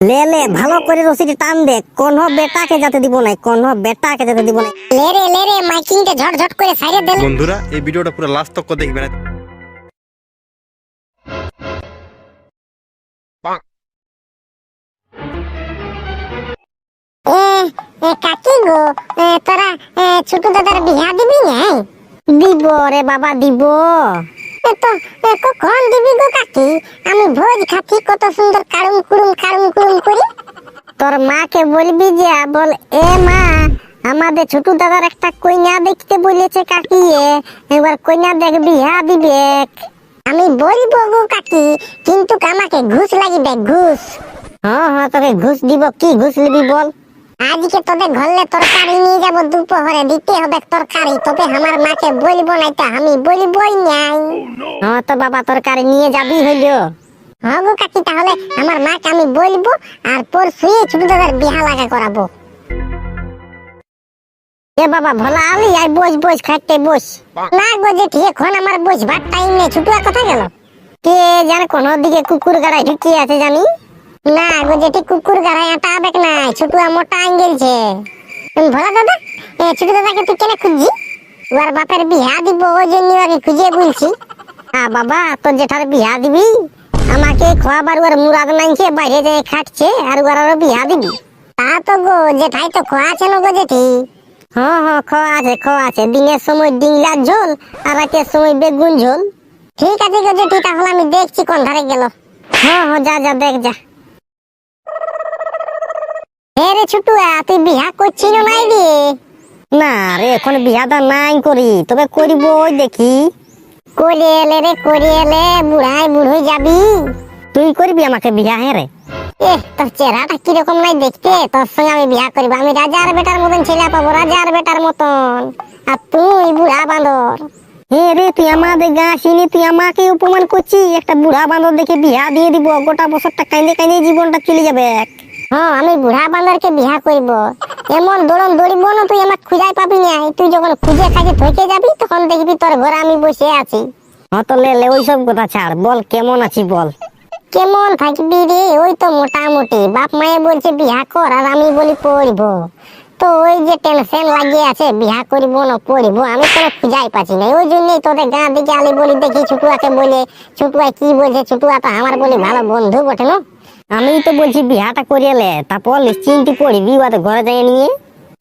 লে লে ভালো করে রশিটি টান দে, কোন বেটাকে যেতে দিব না, কোন বেটাকে যেতে দিব না। লে রে মাইকিংটা ঝটঝট করে সাইডে দে। বন্ধুরা এই ভিডিওটা পুরো লাস্ট তক দেখবেন। কাকি গো, তোরা ছোট দাদার বিয়া দিবি না? দিব রে বাবা দিব। তো কখন দিবি গো কাকি? আমি ভোজ খাচ্ছি কত সুন্দর কারুম কুরুম করি। তোর মাকে বলবি যে বল, এ মা আমাদের ছোট দাদার একটা কন্যা দেখতে বলেছে কাকি, এবার কন্যা দেখ বিয়া দিবে। আমি বলবো গো কাকি, কিন্তু আমাকে ঘুষ লাগিবে, ঘুষ। হ্যাঁ তোকে ঘুষ দিব, কি ঘুষ নিবি বল। আজকে তোদের ঘরলে তরকারি নিয়ে যাবো, দুপুরে দিতে হবে তরকারি, তবে আমার মাকে বলবো না, তো আমি বলবোই নাই। হ্যাঁ তো বাবা তরকারি নিয়ে যাবি হইলো। হ্যাঁ গো কাকি, তাহলে আমার মাকে আমি বলবো, আর পরশুই ছোট দাদার বিয়া লাগা করাবো। এ বাবা ভোলা আলি, আই বস খাইতে বস। না গো জেঠি, এখন আমার বসবার টাইম নেই। ছুটুয়া কোথায় গেল? কে জানে কোন দিকে কুকুর গাড়ায় ঢুকিয়ে আছে জানি। না গো জেঠি, কুকুর গাড়ায় আটা আবেক নাই, ছুটুয়া মোটা আঙ্গেলছে। ভোলা দাদা, ছোট দাদাকে তুই কেন খুঁজছি? ওর বাপের বিয়া দিব, ওই জন্য ওকে খুঁজে বলছি। বাবা তোর জেঠার বিয়া দিবি, আমাকে খোয়াবার ওর মুরাদ নাইছে, বাইরে যায় খাটছে, আর ওর আরো বিয়া দিবি। তা তো গো জেঠাই তো খোয়া আছে না গো জেঠি। হ্যাঁ খোয়া আছে, দিনের সময় ডিংলার ঝোল আর রাতের সময় বেগুন ঝোল। ঠিক আছে গো জেঠি, তাহলে আমি দেখছি কোন ধারে গেল। হ্যাঁ যা দেখ যা। রে ছুটুয়া, তুই বিয়া করছিস না নাই রে? না রে এখন বিয়াটা নাই করি, তবে করিব ওই দেখি। করে এলে রে, করে এলে বুড়োই যাবি। তুই করবি আমাকে বিয়া? হ্যাঁ রে। তোর চেহারাটা কিরকম নাই দেখতে, তোর সঙ্গে আমি বিয়া করবো। আমি রাজার বেটার মতন ছেলে পাবো, রাজার বেটার মতন, আর তুই বুড়া বাঁদর। হ্যাঁ রে, তুই আমাদের গা চিনি, তুই আমাকে অপমান করছিস। একটা বুড়া বাঁদর দেখে বিয়া দিয়ে দিব, গোটা বছরটা কাইন্দে জীবনটা চলে যাবে। হ্যাঁ, আমি বুড়া বাঁদরকে বিয়া করব। এমন দৌড়ম দৌড়িব না, তুই আমাকে খুঁজাই পাবি না। তুই যখন খুঁজে খাইতে থইকে যাবি, তখন দেখবি তোর ঘরে আমি বসে আছি। হ্যাঁ তো লে ওইসব কথা ছাড়, বল কেমন আছি বল। কেমন থাকবি রে, ওই তো মোটামুটি। বাপ মায়ে বলছে বিয়া কর, আর আমি বলি পড়বো। তো ওই যে টেনশন লাগিয়ে আছে, বিয়া করবো না পড়বো, আমি কোনো খুঁজাই পাচ্ছি না। ওই জন্যই তোদের গাঁ দিকে আলি বলি দেখি, ছুটুয়াকে বলে। ছুটুয়া কি বলছে? ছুটুয়া তো আমার বলি ভালো বন্ধু বটে না। আমি তো বলছি বিয়াটা করিয়ে তারপর নিশ্চিন্তি পড়বি ওদের ঘরে যাই নিয়ে।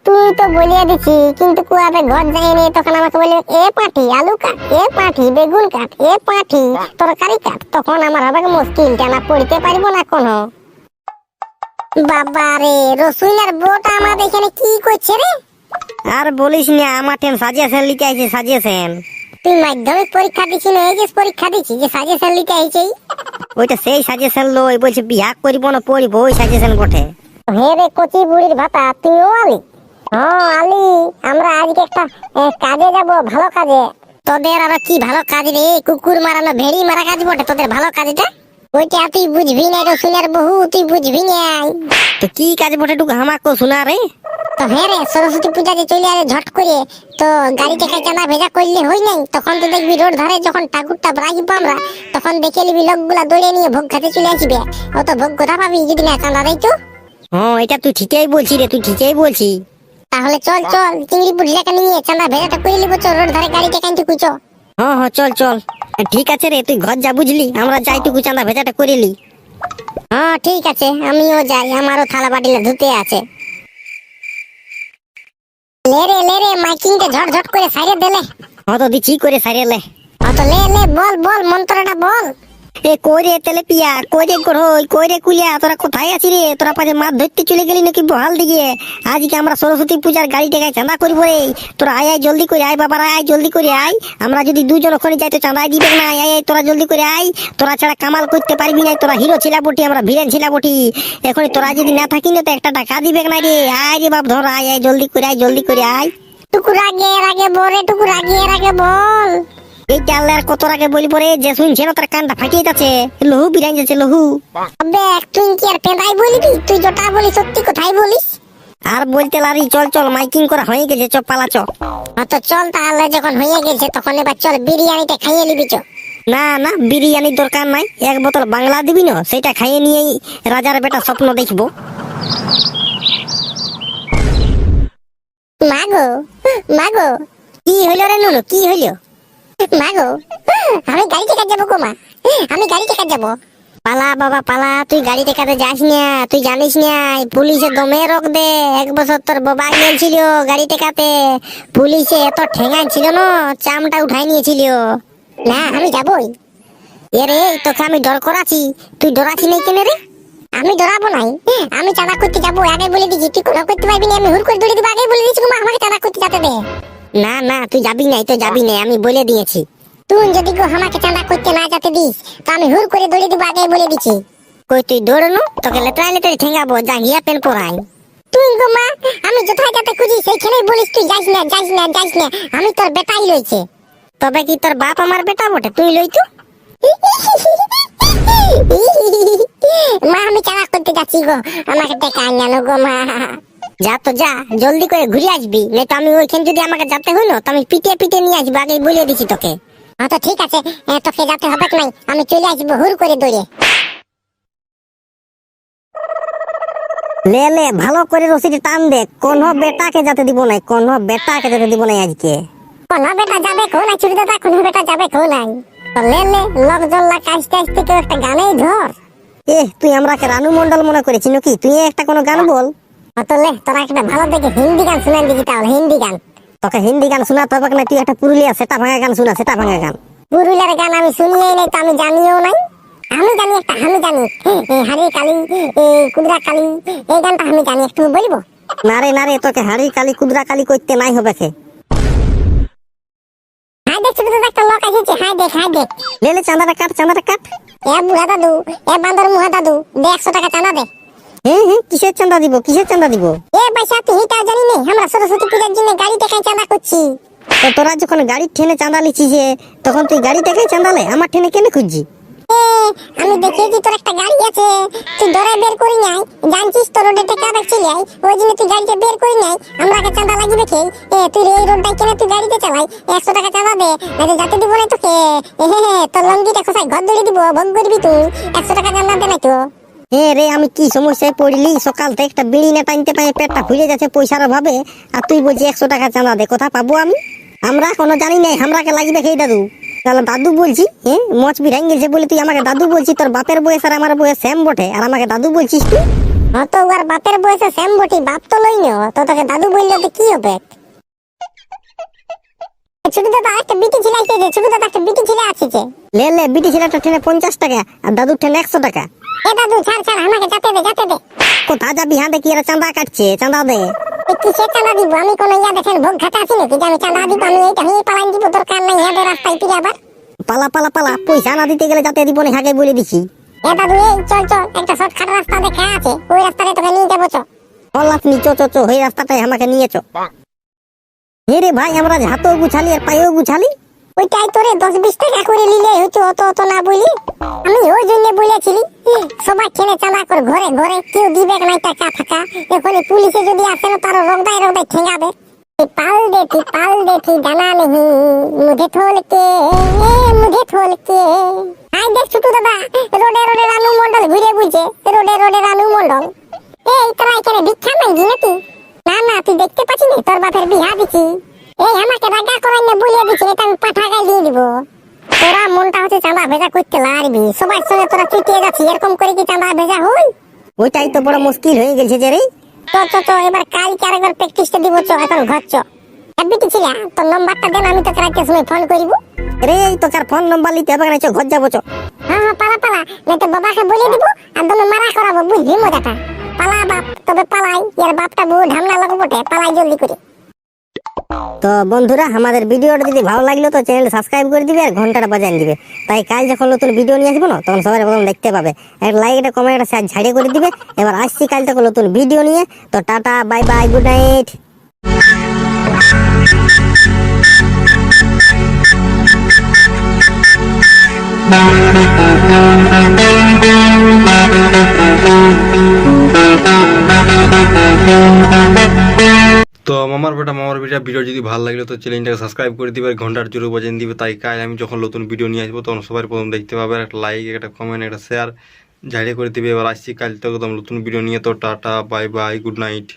তুই তো বলিয়ে দিচ্ছি, কিন্তু কুয়াতে ঘর যায়নি, তখন আমাকে বলে এ পাঠি আলু কাট, এ পাঠি বেগুন কাট, এ পাঠি তরকারি কাট। তখন আমার হবে মুশকিল, কেন পড়তে পারবো না কোনো। বাবা রে, রসুনের বউটা আমাদের এখানে কি করছে রে? আর বলিস না, আমার টেন সাজেশন লিখে আইছে, সাজেশন। তুই মাধ্যমিক পরীক্ষা দিছি না এইচএস পরীক্ষা দিছি, যে সাজেশন লিখে আইছে? ওইটা সেই সাজেশন লই, বলছে বিয়া করবো না পড়বো, ওই সাজেশন বটে। হে রে কচি বুড়ির ভাতা, তুইও আলি? হ্যাঁ আলি। আমরা আজকে একটা কাজে যাব, ভালো কাজে। তোদের আর কি ভালো কাজ রে? কুকুর মারানো ভেড়ি মারা কাজ বটে তোদের ভালো কাজটা। ওইটা তুই বুঝবি না, রসুনের বহু তুই বুঝবি না। তো কি কাজ বটে টুকু আমাকে শোনা রে। তো হ্যাঁ রে, সরস্বতী পূজা যে চলে আসে ঝট করে, তো গাড়িতে খাই চাঁদা ভেজা করলে হই নাই? তখন তো দেখবি রোড ধারে যখন ঠাকুরটা রাখবো আমরা, তখন দেখে নিবি লোকগুলা দৌড়ে নিয়ে ভোগ খেতে চলে আসবে। ও তো ভোগ কোথা পাবি যদি না চাঁদা দেয় তো? হ্যাঁ এটা তুই ঠিকই বলছি রে, তুই ঠিকই বলছি। তাহলে চল চিংড়ি পুটিটাকে নিয়ে চাঁদা ভেজাটা করে নিবো। চল রোড ধারে গাড়িটা কাইতে কুচো। হ্যাঁ চল। ঠিক আছে রে, তুই ঘর যা বুঝলি, আমরা যাই টুকু চাঁদা ভেজাটা করিলি। হ্যাঁ ঠিক আছে, আমিও যাই, আমারও থালা বাটিলা ধুতে আছে। লে রে মাইকিংটা ঝটঝট করে সাইরে দিলে। হ্যাঁ তো দিচ্ছি করে সারিয়ে। তো লে বল মন্ত্রটা বল। এ কইরে তেলেপিয়া, কইরে গরই, কইরে কুলিয়া, তোরা কোথায় আছি রে? তোরা পাশে মাছ ধরতে চলে গেলি নাকি বহাল দিকে? আজকে আমরা সরস্বতী পূজার গাড়ি টেকায় চাঁদা করবো রে। তোরা আয় জলদি করে আয়, বাবারা আয় জলদি করে আয়। আমরা যদি দুজন ওখানে যাই তো চাঁদাই দিবে না। আয় তোরা জলদি করে আয়, তোরা ছাড়া কামাল করতে পারবি না। তোরা হিরো ছিলা বটি, আমরা ভিলেন ছিলা বটি। এখন তোরা যদি না থাকি না তো একটা টাকা দিবে না রে। আয় রে বাপ ধর, আয় জলদি করে আয়। টুকুর আগে বল রে, টুকুর আগে বল। এই চাল আর কত আগে বলবো রে, যে শুনছে না তার কানটা ফাটিয়ে যাচ্ছে, লহু বিরাই যাচ্ছে লহু। আবে তুই কি আর পেঁদাই বলবি? তুই যেটা বলিস সত্যি কথাই বলিস। আর বলতে লারি, চল মাইকিং করা হয়ে গেছে, চ পালা চ। তো চল তাহলে, যখন হয়ে গেছে তখন এবার চল বিরিয়ানিটা খাইয়ে নিবি চ। না না, বিরিয়ানির দরকার নাই, এক বোতল বাংলা দিবি না, সেটা খাইয়ে নিয়েই রাজার বেটা স্বপ্ন দেখবো। মাগো মাগো, কি হইলো রে নুনু, কি হইলো? মাগো, আমি গাড়ি টেকা যাবো গো মা, আমি গাড়ি টেকা যাবো। পালা বাবা পালা, তুই গাড়ি টেকাতে যাস না, তুই জানিস না পুলিশে দমে রোক দে। এক বছর তোর বাবা গেছিল গাড়ি টেকাতে, পুলিশে এত ঠেঙাই ছিল না, চামটা উঠাই নিয়েছিল। না আমি যাবোই। এরে তোকে আমি ডর করাছি, তুই ডরাছি নাই কেন রে? আমি ডরাবো নাই, আমি চাঁদা করতে যাবো, আগে বলে দিচ্ছি। তুই কোনো করতে পারবি না, আমি হুড় করে দৌড়ে দিব, আগে বলে দিচ্ছি গো মা, আমাকে চাঁদা করতে যেতে দে। না না, তুই যাবি নাই তো যাবি নাই, আমি বলে দিয়েছি। তুই যদি গো আমাকে চাঁদা করতে না যেতে দিস, তো আমি হুড় করে দৌড়ে দিব, আগে বলে দিচ্ছি। কই তুই দৌড়নো, তোকে লেতরাই লেতরাই ঠেঙ্গাবো, জাঙ্গিয়া পেন পরাই। তুই গো মা, আমি কোথায় যেতে খুঁজি সেইখানেই বলিস তুই যাস না যাস না যাস না, আমি তোর বেটাই লইছে। তবে কি তোর বাপ আমার বেটা বটে, তুই লই তো। মা আমি চাঁদা করতে যাচ্ছি গো, আমাকে টাকা আনো গো মা। যা তো যা, জলদি করে ঘুরে আসবি, নাই তো আমি ওইখানে যদি আমাকে যেতে হইলো তো আমি পিটে পিটে নিয়ে আসবো, আগেই বলে দিছি তোকে। তো ঠিক আছে, তোকে যেতে হবে নাই, আমি চলে আসবো হুড় করে দৌড়ে। লে লে, ভালো করে রশিটি টান দে, কোনো বেটাকে যেতে দিব নাই, কোনো বেটাকে যেতে দিব নাই আজকে। কোনো বেটা যাবে কেউ নাই, চুরি দাদা কোনো বেটা যাবে কেউ নাই। তো লে লে, লোকজন কাজতে আসতে কেউ একটা গানেই ধর। তুই আমরাকে রানু মন্ডল মনে করেছি নাকি? তুই একটা কোনো গান বল। তো লে, তোরা একটা ভালো দেখে হিন্দি গান শুনান দিবি, তাহলে হিন্দি গান। তোকে হিন্দি গান শোনাতে হবে না, তুই একটা পুরুলিয়া সেটা ভাঙা গান শোনা, সেটা ভাঙা গান। পুরুলিয়ার গান আমি শুনিয়েই নাই, তো আমি জানিও নাই। আমি জানি একটা, আমি জানি হারি কালি, কুদরা কালি, এই গানটা আমি জানি, একটু বলবো? না রে না রে, তোকে হাড়ি কালি কুদরা কালি করতে নাই হবে খে। হাই দেখ ছোট দাদা, একটা লোক এসেছে, হাই দেখ হাই দেখ। লে লে, চাঁদাটা কাট, চাঁদাটা কাট। বুড়া দাদু, বান্দর মুহা দাদু, দে 100 টাকা চাঁদা দে। হ্যাঁ, কিসের চাঁদা দিব, কিসের চাঁদা দিব? পয়সা তুই হিটা জানি নে, আমরা সরস্বতী পূজার জন্য গাড়ি টাকায় চাঁদা করছি। তো তোরা যখন গাড়ির ঠেনে চাঁদা লিছিস যে, তখন তুই গাড়ি টাকায় চাঁদালে, আমার ঠেনে কেন খুঁজছি? আমি দেখিয়েছি তোর একটা গাড়ি আছে, তুই দরে বের করি নাই, জানছিস তো রোডে টাকা দেখছিলি, ওই জন্য তুই গাড়িতে বের করি নাই, আমরাকে চাঁদা লাগিয়ে খেয়ে। তুই এই রোডটাই কেন তুই গাড়িতে চালাই, 100 টাকা চাঁদা দে, নাকি যাতে দিব না তোকে। তোর লঙ্গিটা কোথায় ঘর দৌড়ে দিব, ভোগ করবি তুই, 100 টাকা চাঁদা দে না তো। রে, আমি কি সমস্যায় পড়লি? সকাল থেকে একটা বিড়ি না টানতে পাই, পেটটা ফুলে যাচ্ছে পয়সার অভাবে, আর তুই বলছি 100 টাকা চাঁদা দে। কোথা পাবো আমি? আমরা কোনো জানি নাই, আমরাকে লাগিবে খেয়ে দাদু। তাহলে দাদু বলছি, মচ বিরাই গেছে বলে তুই আমাকে দাদু বলছি? তোর বাপের বয়স আর আমার বয়স সেম বটে, আর আমাকে দাদু বলছিস তুই? তো ওর বাপের বয়সে সেম বটি, বাপ তো লই নো, তো তোকে দাদু বললে তো কি হবে? ছোট দাদা একটা বিটি ছেলে আসছে, ছোট দাদা একটা বিটি ছেলে আসছে। লে লে, বিটি ছেলেটা ঠেনে 50 টাকা, আর দাদুর ঠেনে 100 টাকা। দাদু ছাড় ছাড়, আমাকে যেতে দে যেতে দে। কোথা যাবি? হ্যাঁ দেখি, এরা চাঁদা কাটছে, চাঁদা দে। কিসের চাঁদা দিব? আমি কোনো দেখেন ভোগ ঘাটা আছি নাকি যে আমি চাঁদা দিব? আমি এইটা হয়ে পালান দিব, দরকার নাই হেঁটে রাস্তায় ফিরে আবার। পালা পালা পালা, পয়সা না দিতে গেলে যাতে দিব না, হাগে বলে দিছি। দাদু চল চল, একটা শর্টকাট রাস্তা দেখা আছে, ওই রাস্তাটা তোকে নিয়ে যাবো। আপনি চো চো চো, ওই রাস্তাটাই আমাকে নিয়েছো। রে ভাই, আমরা হাতেও গুছালি আর পায়েও গুছালি। ওইটাই তোরে 10-20 টাকা করে নিলে হয়তো, অত অত না বলি। আমি ওই জন্য বলেছিলি সবাই খেলে চাঁদা কর, ঘরে ঘরে কেউ দিবে নাই টাকা ফাঁকা। এখন পুলিশে যদি আসে না, তার রোগদায় রোগদায় ঠেঙ্গাবে। পাল দেখি জানা নেই, মুঝে থোলকে মুঝে থোলকে। আই দেখ ছোট দাদা, রোডে রোডে রানু মন্ডল ঘুরে বুঝে, রোডে রোডে রানু মন্ডল। তোরা এখানে ভিক্ষা মাইজি নাকি? না না, তুই দেখতে পাচ্ছি না তোর বাপের বিহা দিচ্ছি। আমাকে রাগা করাই না বলিয়ে দিচ্ছি, এটা আমি পাঠা গায়ে দিয়ে দিব। তোরা মনটা হচ্ছে চাঁদা ভেজা করতে লাগবি, সবার সঙ্গে তোরা চুটিয়ে যাচ্ছিস, এরকম করে কি চাঁদা ভেজা হই? ওইটাই তো বড় মুশকিল হয়ে গেছে যে রে। তো এবার কালকে আরেকবার প্র্যাকটিসটা দিব, এখন ঘর চ। বিটি ছিল, তোর নম্বরটা দেন, আমি তোকে রাতের সময় ফোন করিব। রে, তোর ফোন নম্বর লিতে হবে না, ঘর যাবো চো। হ্যাঁ পালা পালা, না তো বাবাকে বলে দিব, আর দোনো মারা করাবো, বুঝবি মজাটা। পালা বাপ, তবে পালাই, এর বাপটা বউ ঢামনা লোক বটে, পালাই জলদি করে। তো বন্ধুরা, আমাদের ভিডিওটা যদি ভালো লাগলো তো চ্যানেল সাবস্ক্রাইব করে দিবে আর ঘন্টাটা বাজায় দিবে। তাই কাল যখন নতুন ভিডিও নিয়ে আসবো না, তখন সবাই প্রথম দেখতে পাবে। একটা লাইক, একটা কমেন্ট, একটা শেয়ার ঝাড়িয়ে করে দিবে। এবার আসছি কাল থেকে নতুন ভিডিও নিয়ে। তো tata, bye bye, good night. তো মামার বেটা ভিডিও যদি ভালো লাগলো তো চ্যানেলটাকে সাবস্ক্রাইব করে দিবে আর ঘন্টার জোরে বাজিয়ে দিবে, তাই কাল আমি যখন নতুন ভিডিও নিয়ে আসবো তখন সবার প্রথম দেখতে পাবে। একটা লাইক, একটা কমেন্ট, একটা শেয়ার ঝাড়িয়ে করে দিবে। এবার আসছি কাল থেকে একদম নতুন ভিডিও নিয়ে। তো tata, bye bye, good night.